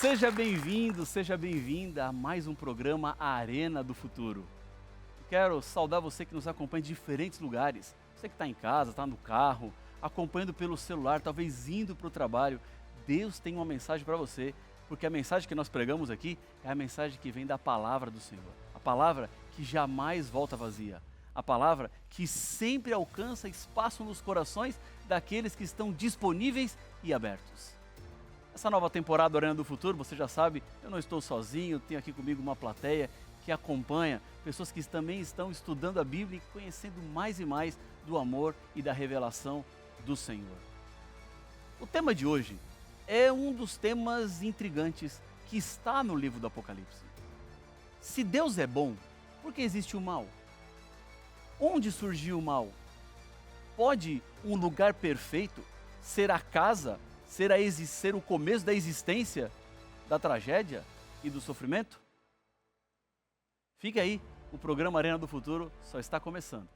Seja bem-vindo, seja bem-vinda a mais um programa A Arena do Futuro. Quero saudar você que nos acompanha em diferentes lugares. Você que está em casa, está no carro, acompanhando pelo celular, talvez indo para o trabalho. Deus tem uma mensagem para você, porque a mensagem que nós pregamos aqui é a mensagem que vem da palavra do Senhor. A palavra que jamais volta vazia. A palavra que sempre alcança espaço nos corações daqueles que estão disponíveis e abertos. Essa nova temporada do Arena do Futuro, você já sabe, eu não estou sozinho, tenho aqui comigo uma plateia que acompanha, pessoas que também estão estudando a Bíblia e conhecendo mais e mais do amor e da revelação do Senhor. O tema de hoje é um dos temas intrigantes que está no livro do Apocalipse. Se Deus é bom, por que existe o mal? Onde surgiu o mal? Pode um lugar perfeito ser a casa, ser o começo da existência da tragédia e do sofrimento? Fica aí, o programa Arena do Futuro só está começando.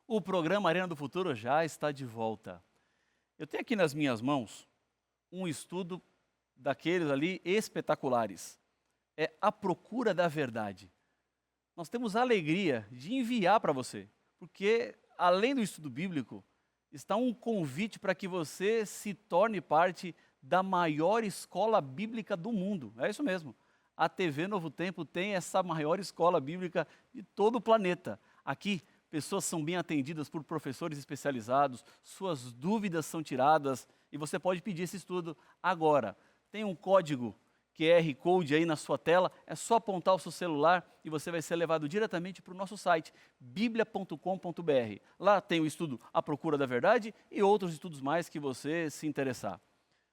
O programa Arena do Futuro já está de volta. Eu tenho aqui nas minhas mãos um estudo daqueles ali espetaculares. É A Procura da Verdade. Nós temos a alegria de enviar para você, porque além do estudo bíblico, está um convite para que você se torne parte da maior escola bíblica do mundo. É isso mesmo. A TV Novo Tempo tem essa maior escola bíblica de todo o planeta. Aqui, pessoas são bem atendidas por professores especializados, suas dúvidas são tiradas e você pode pedir esse estudo agora. Tem um código QR Code aí na sua tela, é só apontar o seu celular e você vai ser levado diretamente para o nosso site, biblia.com.br. Lá tem o estudo A Procura da Verdade e outros estudos mais que você se interessar.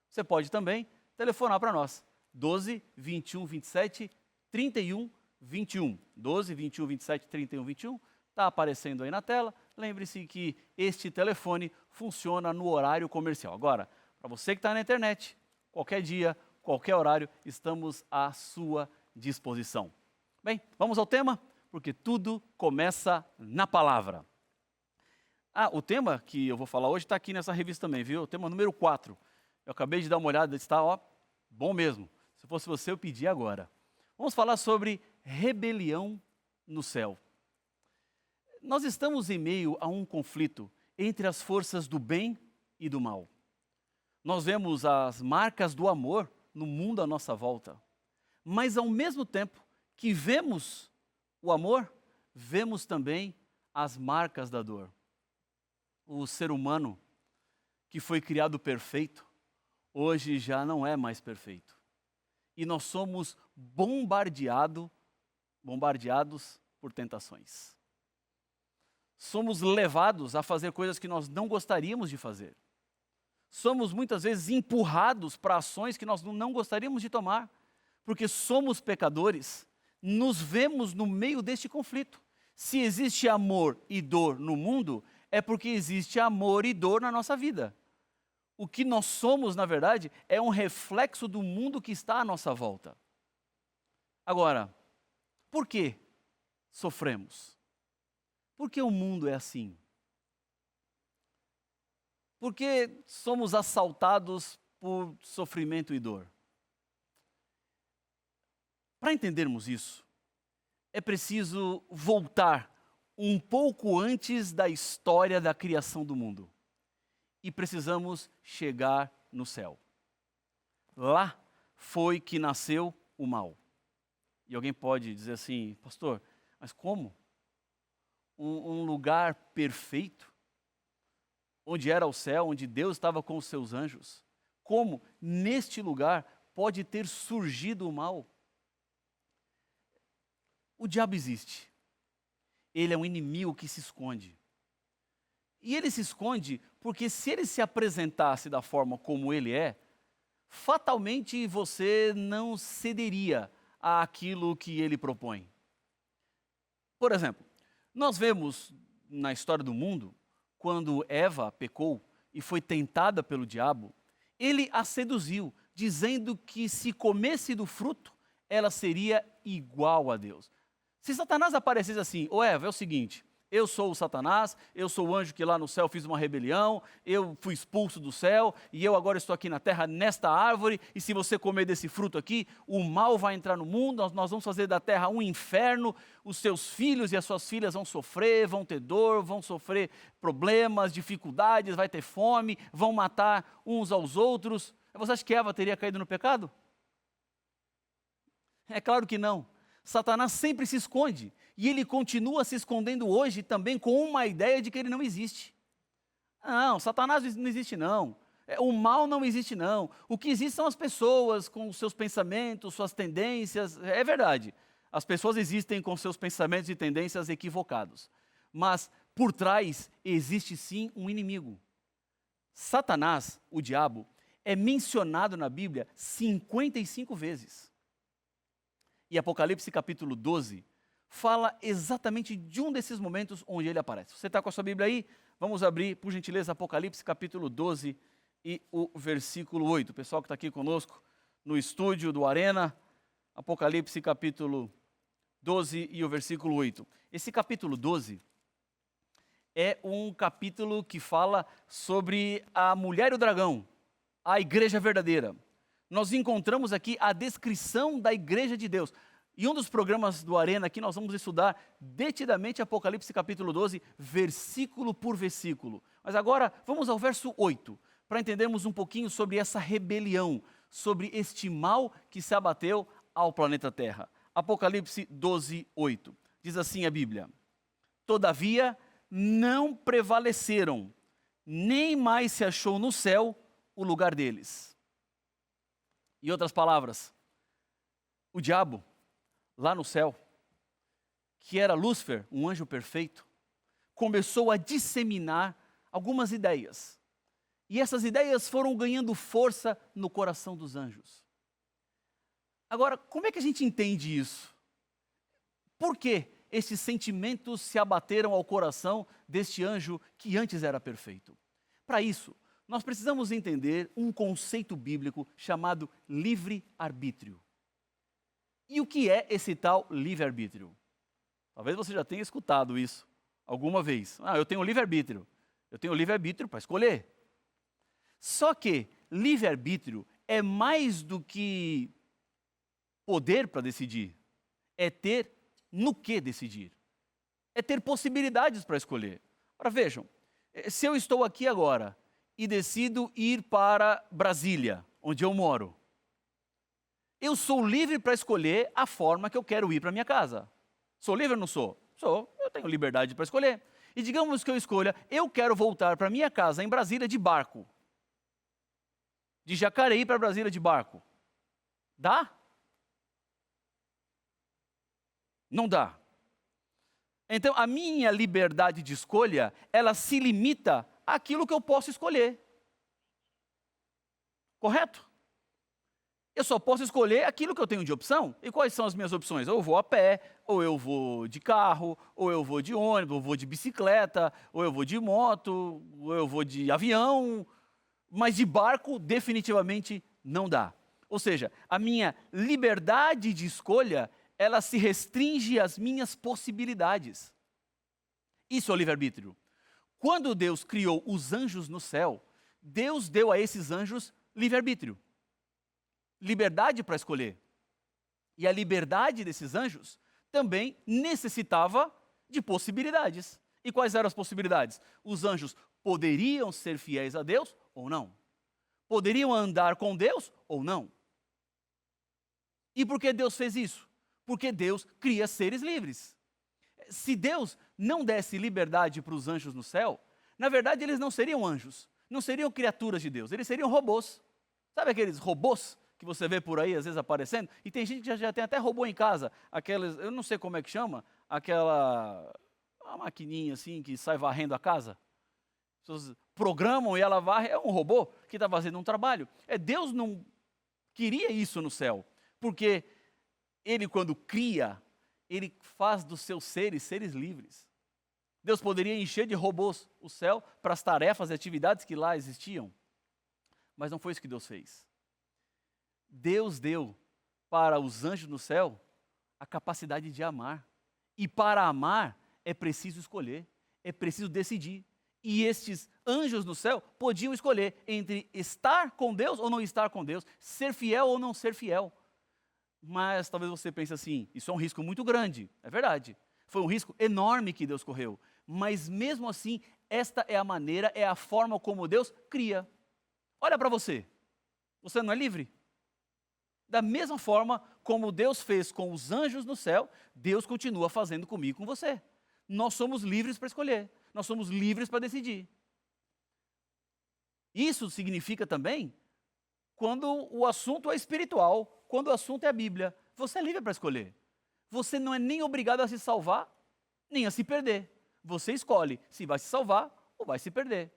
Você pode também telefonar para nós, 12 21 27 31 21. 12 21 27 31 21. Está aparecendo aí na tela. Lembre-se que este telefone funciona no horário comercial. Agora, para você que está na internet, qualquer dia, qualquer horário, estamos à sua disposição. Bem, vamos ao tema, porque tudo começa na palavra. O tema que eu vou falar hoje está aqui nessa revista também, viu? O tema número 4. Eu acabei de dar uma olhada, está bom mesmo. Se fosse você, eu pedi agora. Vamos falar sobre rebelião no céu. Nós estamos em meio a um conflito entre as forças do bem e do mal. Nós vemos as marcas do amor no mundo à nossa volta, mas ao mesmo tempo que vemos o amor, vemos também as marcas da dor. O ser humano, que foi criado perfeito, hoje já não é mais perfeito. E nós somos bombardeados por tentações. Somos levados a fazer coisas que nós não gostaríamos de fazer. Somos muitas vezes empurrados para ações que nós não gostaríamos de tomar, porque somos pecadores, nos vemos no meio deste conflito. Se existe amor e dor no mundo, é porque existe amor e dor na nossa vida. O que nós somos, na verdade, é um reflexo do mundo que está à nossa volta. Agora, por que sofremos? Por que o mundo é assim? Por que somos assaltados por sofrimento e dor? Para entendermos isso, é preciso voltar um pouco antes da história da criação do mundo. E precisamos chegar no céu. Lá foi que nasceu o mal. E alguém pode dizer assim, pastor, mas como? Um lugar perfeito, onde era o céu, onde Deus estava com os seus anjos. Como neste lugar pode ter surgido o mal? O diabo existe. Ele é um inimigo que se esconde. E ele se esconde porque se ele se apresentasse da forma como ele é, fatalmente você não cederia àquilo que ele propõe. Por exemplo, nós vemos na história do mundo, quando Eva pecou e foi tentada pelo diabo, ele a seduziu, dizendo que se comesse do fruto, ela seria igual a Deus. Se Satanás aparecesse assim: ô Eva, é o seguinte, eu sou o Satanás, eu sou o anjo que lá no céu fiz uma rebelião, eu fui expulso do céu e eu agora estou aqui na terra nesta árvore, e se você comer desse fruto aqui, o mal vai entrar no mundo, nós vamos fazer da terra um inferno, os seus filhos e as suas filhas vão sofrer, vão ter dor, vão sofrer problemas, dificuldades, vai ter fome, vão matar uns aos outros. Você acha que Eva teria caído no pecado? É claro que não. Satanás sempre se esconde, e ele continua se escondendo hoje também com uma ideia de que ele não existe. Não, Satanás não existe não. O mal não existe não. O que existe são as pessoas com os seus pensamentos, suas tendências. É verdade, as pessoas existem com seus pensamentos e tendências equivocados. Mas por trás existe sim um inimigo. Satanás, o diabo, é mencionado na Bíblia 55 vezes. E Apocalipse capítulo 12 fala exatamente de um desses momentos onde ele aparece. Você está com a sua Bíblia aí? Vamos abrir, por gentileza, Apocalipse capítulo 12 e o versículo 8. O pessoal que está aqui conosco no estúdio do Arena, Apocalipse capítulo 12 e o versículo 8. Esse capítulo 12 é um capítulo que fala sobre a mulher e o dragão, a igreja verdadeira. Nós encontramos aqui a descrição da igreja de Deus. E um dos programas do Arena aqui nós vamos estudar detidamente Apocalipse capítulo 12, versículo por versículo. Mas agora vamos ao verso 8, para entendermos um pouquinho sobre essa rebelião, sobre este mal que se abateu ao planeta Terra. Apocalipse 12, 8. Diz assim a Bíblia: todavia não prevaleceram, nem mais se achou no céu o lugar deles. Em outras palavras, o diabo, lá no céu, que era Lúcifer, um anjo perfeito, começou a disseminar algumas ideias. E essas ideias foram ganhando força no coração dos anjos. Agora, como é que a gente entende isso? Por que esses sentimentos se abateram ao coração deste anjo que antes era perfeito? Para isso, nós precisamos entender um conceito bíblico chamado livre-arbítrio. E o que é esse tal livre-arbítrio? Talvez você já tenha escutado isso alguma vez. Eu tenho livre-arbítrio. Eu tenho livre-arbítrio para escolher. Só que livre-arbítrio é mais do que poder para decidir. É ter no que decidir. É ter possibilidades para escolher. Ora, vejam, se eu estou aqui agora e decido ir para Brasília, onde eu moro, eu sou livre para escolher a forma que eu quero ir para minha casa. Sou livre ou não sou? Sou, eu tenho liberdade para escolher. E digamos que eu escolha, eu quero voltar para minha casa em Brasília de barco. De Jacareí para Brasília de barco. Dá? Não dá. Então, a minha liberdade de escolha, ela se limita àquilo que eu posso escolher. Correto? Eu só posso escolher aquilo que eu tenho de opção. E quais são as minhas opções? Ou eu vou a pé, ou eu vou de carro, ou eu vou de ônibus, ou eu vou de bicicleta, ou eu vou de moto, ou eu vou de avião. Mas de barco, definitivamente, não dá. Ou seja, a minha liberdade de escolha, ela se restringe às minhas possibilidades. Isso é o livre-arbítrio. Quando Deus criou os anjos no céu, Deus deu a esses anjos livre-arbítrio. Liberdade para escolher. E a liberdade desses anjos também necessitava de possibilidades. E quais eram as possibilidades? Os anjos poderiam ser fiéis a Deus ou não? Poderiam andar com Deus ou não? E por que Deus fez isso? Porque Deus cria seres livres. Se Deus não desse liberdade para os anjos no céu, na verdade eles não seriam anjos, não seriam criaturas de Deus, eles seriam robôs. Sabe aqueles robôs que você vê por aí às vezes aparecendo? E tem gente que já tem até robô em casa, aquelas, eu não sei como é que chama, uma maquininha assim que sai varrendo a casa. As pessoas programam e ela varre, é um robô que está fazendo um trabalho. Deus não queria isso no céu, porque Ele quando cria, Ele faz dos seus seres livres. Deus poderia encher de robôs o céu para as tarefas e atividades que lá existiam, mas não foi isso que Deus fez. Deus deu para os anjos no céu a capacidade de amar. E para amar é preciso escolher, é preciso decidir. E estes anjos no céu podiam escolher entre estar com Deus ou não estar com Deus, ser fiel ou não ser fiel. Mas talvez você pense assim, isso é um risco muito grande. É verdade. Foi um risco enorme que Deus correu. Mas mesmo assim, esta é a maneira, é a forma como Deus cria. Olha para você. Você não é livre? Da mesma forma como Deus fez com os anjos no céu, Deus continua fazendo comigo e com você. Nós somos livres para escolher. Nós somos livres para decidir. Isso significa também quando o assunto é espiritual, quando o assunto é a Bíblia. Você é livre para escolher. Você não é nem obrigado a se salvar, nem a se perder. Você escolhe se vai se salvar ou vai se perder.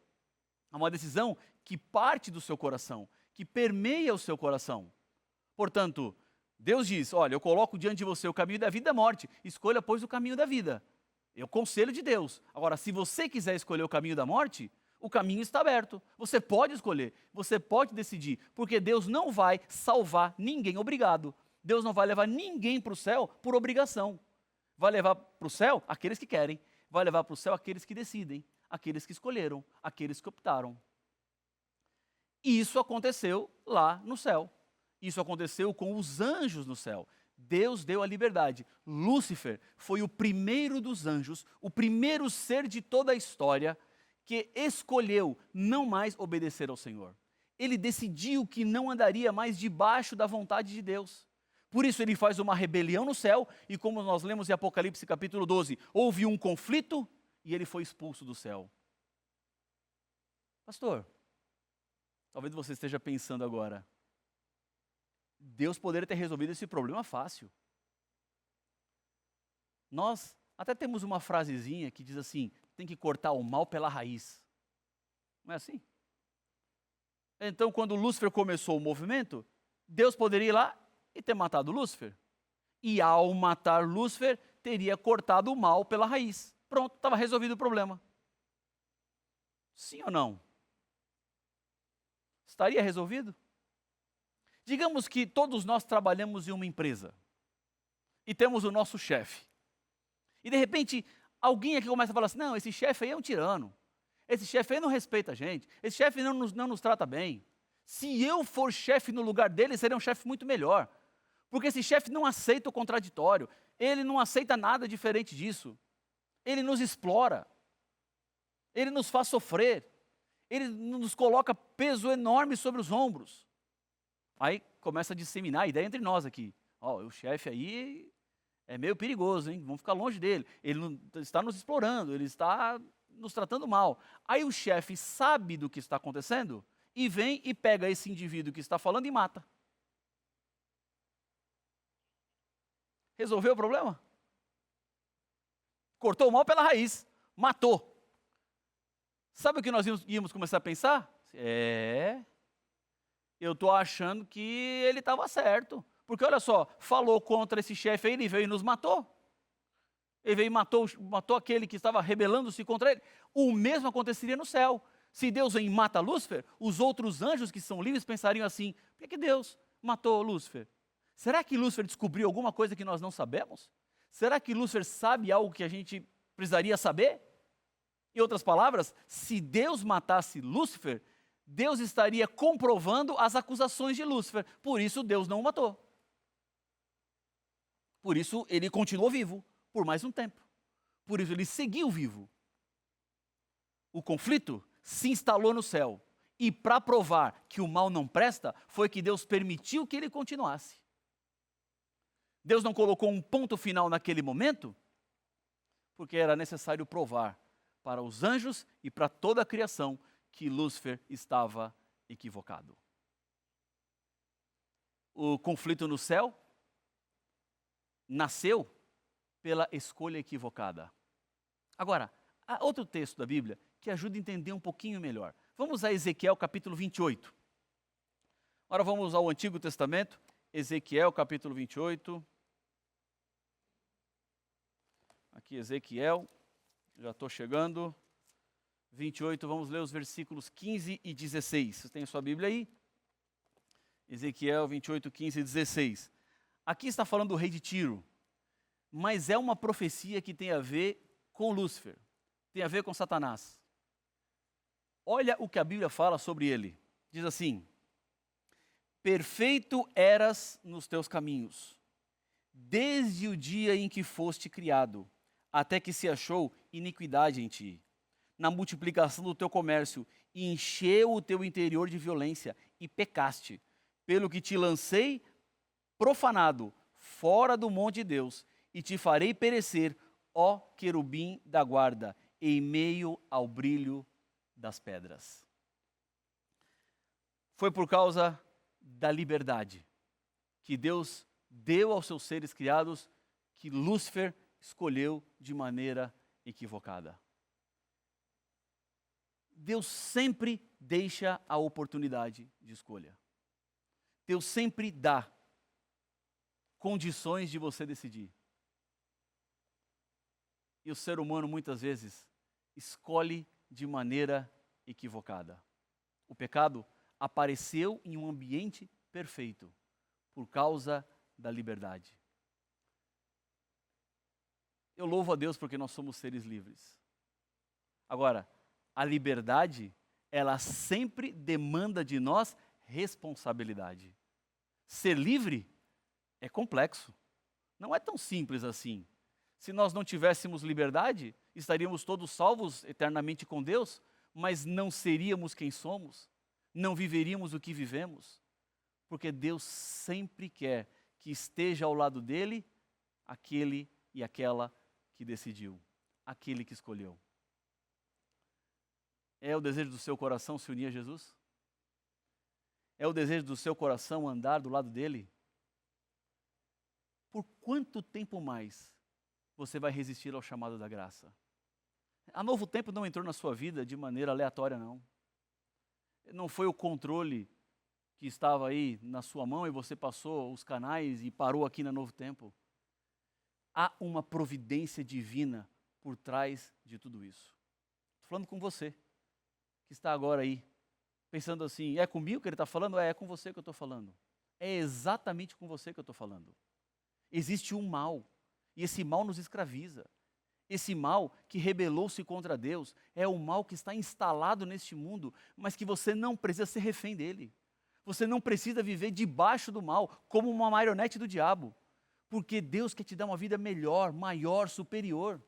É uma decisão que parte do seu coração, que permeia o seu coração. Portanto, Deus diz, olha, eu coloco diante de você o caminho da vida e da morte, escolha, pois, o caminho da vida. É o conselho de Deus. Agora, se você quiser escolher o caminho da morte, o caminho está aberto. Você pode escolher, você pode decidir, porque Deus não vai salvar ninguém obrigado. Deus não vai levar ninguém para o céu por obrigação. Vai levar para o céu aqueles que querem, vai levar para o céu aqueles que decidem, aqueles que escolheram, aqueles que optaram. E isso aconteceu lá no céu. Isso aconteceu com os anjos no céu. Deus deu a liberdade. Lúcifer foi o primeiro dos anjos, o primeiro ser de toda a história que escolheu não mais obedecer ao Senhor. Ele decidiu que não andaria mais debaixo da vontade de Deus. Por isso ele faz uma rebelião no céu e, como nós lemos em Apocalipse capítulo 12, houve um conflito e ele foi expulso do céu. Pastor, talvez você esteja pensando agora, Deus poderia ter resolvido esse problema fácil. Nós até temos uma frasezinha que diz assim, tem que cortar o mal pela raiz. Não é assim? Então, quando Lúcifer começou o movimento, Deus poderia ir lá e ter matado Lúcifer. E ao matar Lúcifer, teria cortado o mal pela raiz. Pronto, estava resolvido o problema. Sim ou não? Estaria resolvido? Digamos que todos nós trabalhamos em uma empresa e temos o nosso chefe. E de repente, alguém aqui começa a falar assim, não, esse chefe aí é um tirano. Esse chefe aí não respeita a gente. Esse chefe não nos trata bem. Se eu for chefe no lugar dele, seria um chefe muito melhor. Porque esse chefe não aceita o contraditório. Ele não aceita nada diferente disso. Ele nos explora. Ele nos faz sofrer. Ele nos coloca peso enorme sobre os ombros. Aí começa a disseminar a ideia entre nós aqui. Ó, o chefe aí é meio perigoso, hein? Vamos ficar longe dele. Ele não, está nos explorando, ele está nos tratando mal. Aí o chefe sabe do que está acontecendo e vem e pega esse indivíduo que está falando e mata. Resolveu o problema? Cortou o mal pela raiz, matou. Sabe o que nós íamos começar a pensar? Eu estou achando que ele estava certo. Porque olha só, falou contra esse chefe aí, ele veio e nos matou. Ele veio e matou aquele que estava rebelando-se contra ele. O mesmo aconteceria no céu. Se Deus vem e mata Lúcifer, os outros anjos que são livres pensariam assim, por que Deus matou Lúcifer? Será que Lúcifer descobriu alguma coisa que nós não sabemos? Será que Lúcifer sabe algo que a gente precisaria saber? Em outras palavras, se Deus matasse Lúcifer, Deus estaria comprovando as acusações de Lúcifer. Por isso Deus não o matou. Por isso ele continuou vivo por mais um tempo. Por isso ele seguiu vivo. O conflito se instalou no céu. E para provar que o mal não presta, foi que Deus permitiu que ele continuasse. Deus não colocou um ponto final naquele momento, porque era necessário provar para os anjos e para toda a criação que Lúcifer estava equivocado. O conflito no céu nasceu pela escolha equivocada. Agora, há outro texto da Bíblia que ajuda a entender um pouquinho melhor. Vamos a Ezequiel capítulo 28. Agora vamos ao Antigo Testamento, Ezequiel capítulo 28. aqui Ezequiel, já estou chegando. 28, vamos ler os versículos 15 e 16. Você tem a sua Bíblia aí? Ezequiel 28, 15 e 16. Aqui está falando do rei de Tiro, mas é uma profecia que tem a ver com Lúcifer, tem a ver com Satanás. Olha o que a Bíblia fala sobre ele. Diz assim: perfeito eras nos teus caminhos, desde o dia em que foste criado, até que se achou iniquidade em ti. Na multiplicação do teu comércio, encheu o teu interior de violência e pecaste, pelo que te lancei profanado fora do monte de Deus, e te farei perecer, ó querubim da guarda, em meio ao brilho das pedras. Foi por causa da liberdade que Deus deu aos seus seres criados que Lúcifer escolheu de maneira equivocada. Deus sempre deixa a oportunidade de escolha. Deus sempre dá condições de você decidir. E o ser humano muitas vezes escolhe de maneira equivocada. O pecado apareceu em um ambiente perfeito por causa da liberdade. Eu louvo a Deus porque nós somos seres livres. Agora, a liberdade, ela sempre demanda de nós responsabilidade. Ser livre é complexo. Não é tão simples assim. Se nós não tivéssemos liberdade, estaríamos todos salvos eternamente com Deus, mas não seríamos quem somos, não viveríamos o que vivemos, porque Deus sempre quer que esteja ao lado dele aquele e aquela que decidiu, aquele que escolheu. É o desejo do seu coração se unir a Jesus? É o desejo do seu coração andar do lado dele? Por quanto tempo mais você vai resistir ao chamado da graça? A Novo Tempo não entrou na sua vida de maneira aleatória, não. Não foi o controle que estava aí na sua mão e você passou os canais e parou aqui na Novo Tempo. Há uma providência divina por trás de tudo isso. Estou falando com você, que está agora aí, pensando assim, é comigo que ele está falando? É com você que eu estou falando. É exatamente com você que eu estou falando. Existe um mal, e esse mal nos escraviza. Esse mal que rebelou-se contra Deus é o mal que está instalado neste mundo, mas que você não precisa ser refém dele. Você não precisa viver debaixo do mal, como uma marionete do diabo, porque Deus quer te dar uma vida melhor, maior, superior.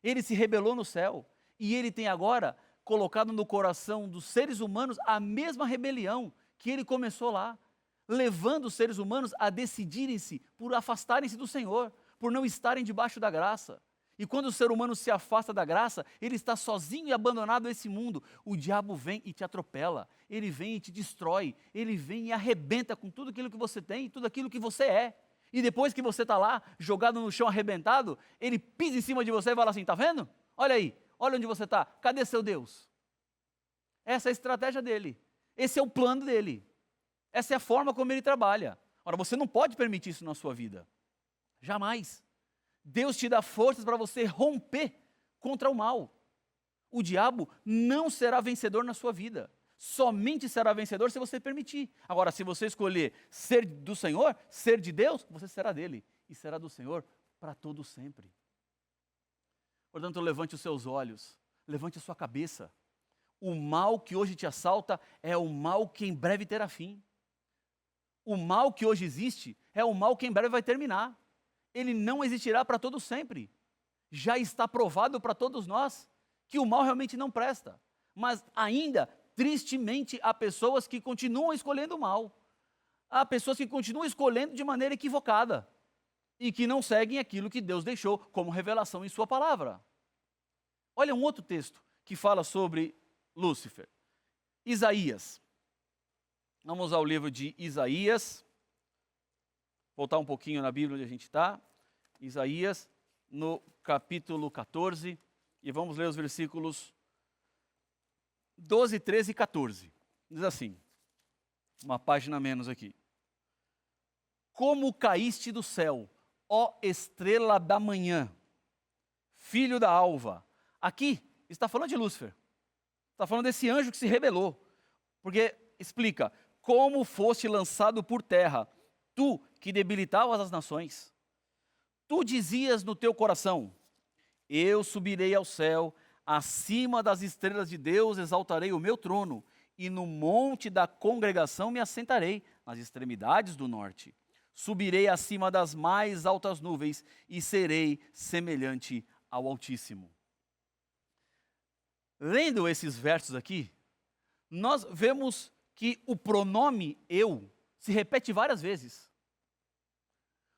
Ele se rebelou no céu, e ele tem agora colocado no coração dos seres humanos a mesma rebelião que ele começou lá, levando os seres humanos a decidirem-se por afastarem-se do Senhor, por não estarem debaixo da graça. E quando o ser humano se afasta da graça, ele está sozinho e abandonado a esse mundo. O diabo vem e te atropela, ele vem e te destrói, ele vem e arrebenta com tudo aquilo que você tem, tudo aquilo que você é. E depois que você está lá, jogado no chão arrebentado, ele pisa em cima de você e fala assim, tá vendo? Olha aí, olha onde você está, cadê seu Deus? Essa é a estratégia dele, esse é o plano dele, essa é a forma como ele trabalha. Ora, você não pode permitir isso na sua vida, jamais. Deus te dá forças para você romper contra o mal. O diabo não será vencedor na sua vida. Somente será vencedor se você permitir. Agora, se você escolher ser do Senhor, ser de Deus, você será dele. E será do Senhor para todo sempre. Portanto, levante os seus olhos, levante a sua cabeça. O mal que hoje te assalta é o mal que em breve terá fim. O mal que hoje existe é o mal que em breve vai terminar. Ele não existirá para todo sempre. Já está provado para todos nós que o mal realmente não presta. Mas ainda, tristemente, há pessoas que continuam escolhendo o mal. Há pessoas que continuam escolhendo de maneira equivocada e que não seguem aquilo que Deus deixou como revelação em sua palavra. Olha um outro texto que fala sobre Lúcifer. Isaías. Vamos ao livro de Isaías. Voltar um pouquinho na Bíblia onde a gente está. Isaías, no capítulo 14. E vamos ler os versículos 12, 13 e 14. Diz assim, uma página a menos aqui. Como caíste do céu, ó estrela da manhã, filho da alva. Aqui está falando de Lúcifer. Está falando desse anjo que se rebelou. Porque explica, como foste lançado por terra, tu que debilitavas as nações. Tu dizias no teu coração, eu subirei ao céu, acima das estrelas de Deus exaltarei o meu trono, e no monte da congregação me assentarei, nas extremidades do norte. Subirei acima das mais altas nuvens, e serei semelhante ao Altíssimo. Lendo esses versos aqui, nós vemos que o pronome eu se repete várias vezes.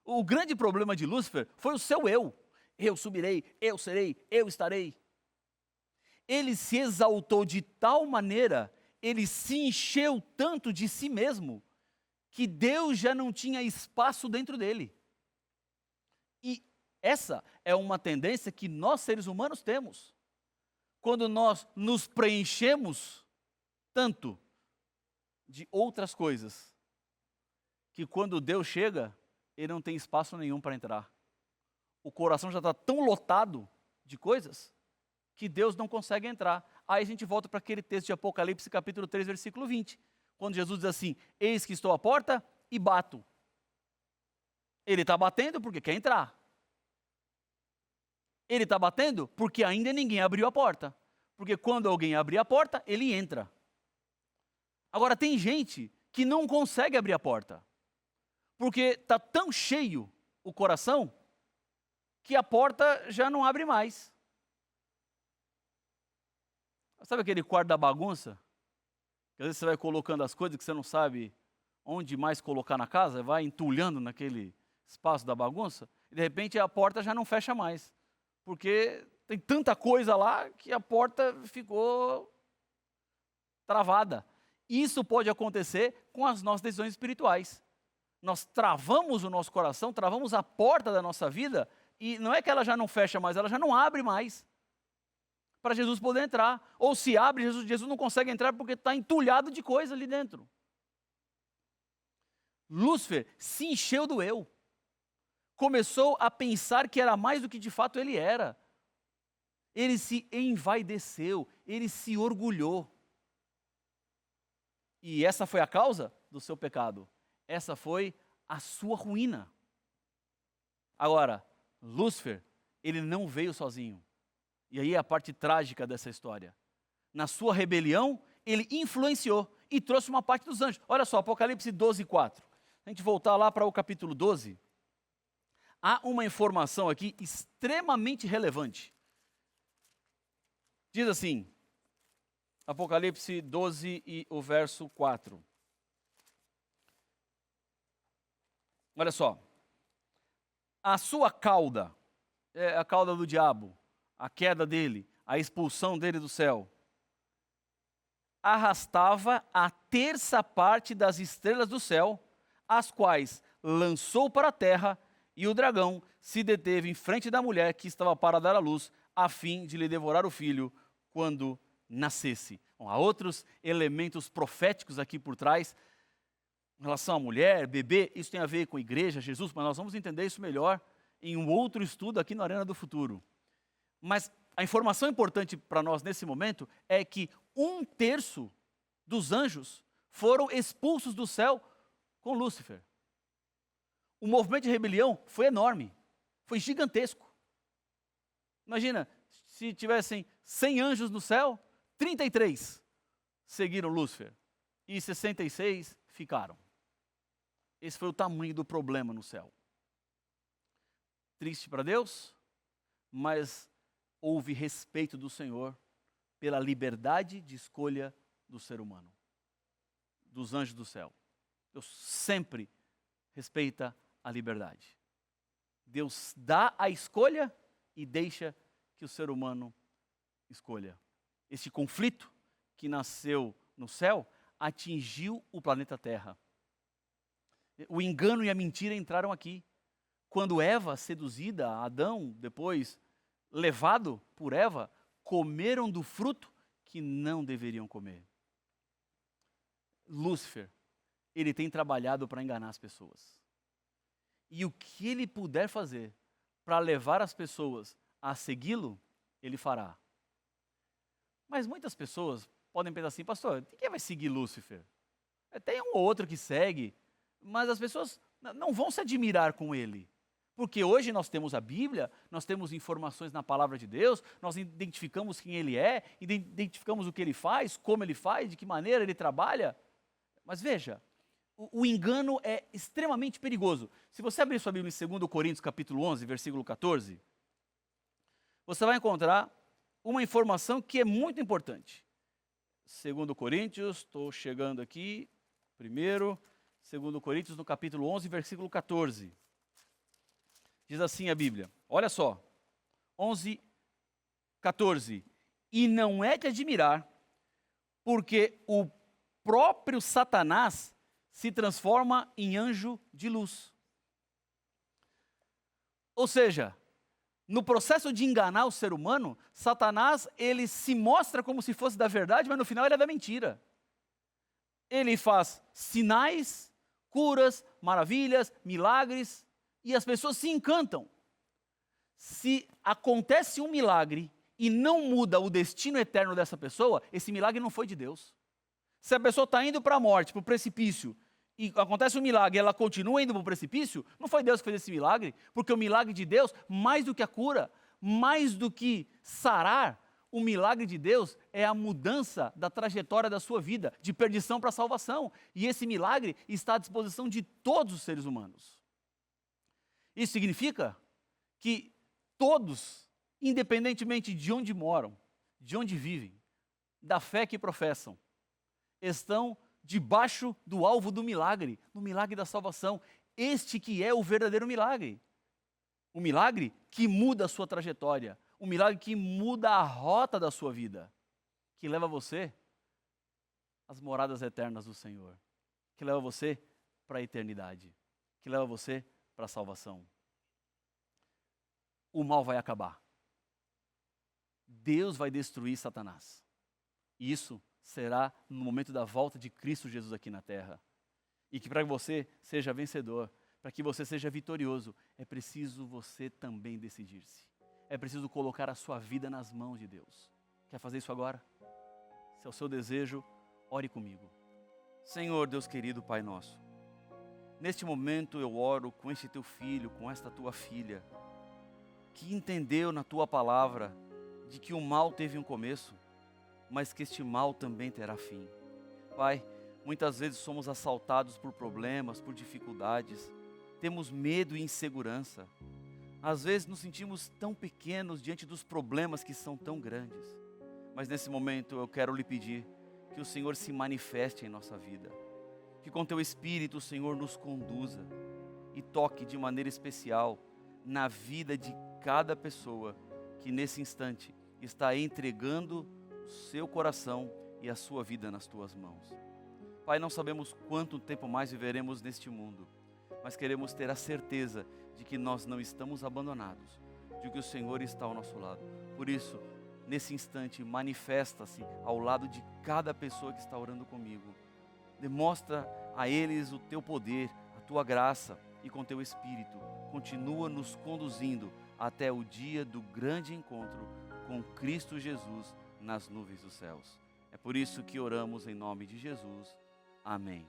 O grande problema de Lúcifer foi o seu eu. Eu subirei, eu serei, eu estarei. Ele se exaltou de tal maneira, ele se encheu tanto de si mesmo, que Deus já não tinha espaço dentro dele. E essa é uma tendência que nós seres humanos temos. Quando nós nos preenchemos tanto de outras coisas, que quando Deus chega, ele não tem espaço nenhum para entrar. O coração já está tão lotado de coisas, que Deus não consegue entrar. Aí a gente volta para aquele texto de Apocalipse, capítulo 3, versículo 20, quando Jesus diz assim, eis que estou à porta e bato. Ele está batendo porque quer entrar. Ele está batendo porque ainda ninguém abriu a porta. Porque quando alguém abrir a porta, ele entra. Agora, tem gente que não consegue abrir a porta. Porque está tão cheio o coração, que a porta já não abre mais. Sabe aquele quarto da bagunça? Que às vezes você vai colocando as coisas que você não sabe onde mais colocar na casa, vai entulhando naquele espaço da bagunça, e de repente a porta já não fecha mais. Porque tem tanta coisa lá que a porta ficou travada. Isso pode acontecer com as nossas decisões espirituais. Nós travamos o nosso coração, travamos a porta da nossa vida, e não é que ela já não fecha mais, ela já não abre mais para Jesus poder entrar. Ou se abre, Jesus não consegue entrar porque está entulhado de coisa ali dentro. Lúcifer se encheu do eu. Começou a pensar que era mais do que de fato ele era. Ele se envaideceu, ele se orgulhou. E essa foi a causa do seu pecado. Essa foi a sua ruína. Agora, Lúcifer, ele não veio sozinho. E aí é a parte trágica dessa história. Na sua rebelião, ele influenciou e trouxe uma parte dos anjos. Olha só, Apocalipse 12, 4. A gente voltar lá para o capítulo 12. Há uma informação aqui extremamente relevante. Diz assim, Apocalipse 12 e o verso 4. Olha só. A sua cauda, é a cauda do diabo, a queda dele, a expulsão dele do céu, arrastava a terça parte das estrelas do céu, as quais lançou para a terra, e o dragão se deteve em frente da mulher que estava para dar à luz, a fim de lhe devorar o filho quando nascesse. Bom, há outros elementos proféticos aqui por trás, em relação à mulher, bebê, isso tem a ver com a igreja, Jesus, mas nós vamos entender isso melhor em um outro estudo aqui na Arena do Futuro. Mas a informação importante para nós nesse momento é que 1/3 dos anjos foram expulsos do céu com Lúcifer. O movimento de rebelião foi enorme, foi gigantesco. Imagina, se tivessem 100 anjos no céu, 33 seguiram Lúcifer e 66 ficaram. Esse foi o tamanho do problema no céu. Triste para Deus, mas houve respeito do Senhor pela liberdade de escolha do ser humano, dos anjos do céu. Deus sempre respeita a liberdade. Deus dá a escolha e deixa que o ser humano escolha. Este conflito que nasceu no céu atingiu o planeta Terra. O engano e a mentira entraram aqui. Quando Eva, seduzida, Adão, depois levado por Eva, comeram do fruto que não deveriam comer. Lúcifer, ele tem trabalhado para enganar as pessoas. E o que ele puder fazer para levar as pessoas a segui-lo, ele fará. Mas muitas pessoas podem pensar assim, pastor, quem vai seguir Lúcifer? Tem um ou outro que segue, mas as pessoas não vão se admirar com ele. Porque hoje nós temos a Bíblia, nós temos informações na palavra de Deus, nós identificamos quem ele é, identificamos o que ele faz, como ele faz, de que maneira ele trabalha. Mas veja, o engano é extremamente perigoso. Se você abrir sua Bíblia em 2 Coríntios capítulo 11, versículo 14, você vai encontrar uma informação que é muito importante. 2 Coríntios, estou chegando aqui, primeiro, 2 Coríntios no capítulo 11, versículo 14. Diz assim a Bíblia, olha só, 11, 14. E não é de admirar, porque o próprio Satanás se transforma em anjo de luz. Ou seja, no processo de enganar o ser humano, Satanás, ele se mostra como se fosse da verdade, mas no final ele é da mentira. Ele faz sinais, curas, maravilhas, milagres, e as pessoas se encantam. Se acontece um milagre e não muda o destino eterno dessa pessoa, esse milagre não foi de Deus. Se a pessoa está indo para a morte, para o precipício, e acontece um milagre e ela continua indo para o precipício, não foi Deus que fez esse milagre, porque o milagre de Deus, mais do que a cura, mais do que sarar, o milagre de Deus é a mudança da trajetória da sua vida, de perdição para salvação. E esse milagre está à disposição de todos os seres humanos. Isso significa que todos, independentemente de onde moram, de onde vivem, da fé que professam, estão debaixo do alvo do milagre, no milagre da salvação. Este que é o verdadeiro milagre. O milagre que muda a sua trajetória, o milagre que muda a rota da sua vida, que leva você às moradas eternas do Senhor, que leva você para a eternidade, que leva você para a salvação. O mal vai acabar. Deus vai destruir Satanás. E isso será no momento da volta de Cristo Jesus aqui na terra. E que para que você seja vencedor, para que você seja vitorioso, é preciso você também decidir-se. É preciso colocar a sua vida nas mãos de Deus. Quer fazer isso agora? Se é o seu desejo, ore comigo. Senhor, Deus querido, Pai nosso, neste momento eu oro com este teu filho, com esta tua filha, que entendeu na tua palavra de que o mal teve um começo, mas que este mal também terá fim. Pai, muitas vezes somos assaltados por problemas, por dificuldades, temos medo e insegurança. Às vezes nos sentimos tão pequenos diante dos problemas que são tão grandes. Mas nesse momento eu quero lhe pedir que o Senhor se manifeste em nossa vida. Que com teu Espírito o Senhor nos conduza e toque de maneira especial na vida de cada pessoa que nesse instante está entregando o seu coração e a sua vida nas tuas mãos. Pai, não sabemos quanto tempo mais viveremos neste mundo, mas queremos ter a certeza de que nós não estamos abandonados, de que o Senhor está ao nosso lado. Por isso, nesse instante, manifesta-se ao lado de cada pessoa que está orando comigo. Demonstra a eles o teu poder, a tua graça, e com teu Espírito continua nos conduzindo até o dia do grande encontro com Cristo Jesus nas nuvens dos céus. É por isso que oramos em nome de Jesus. Amém.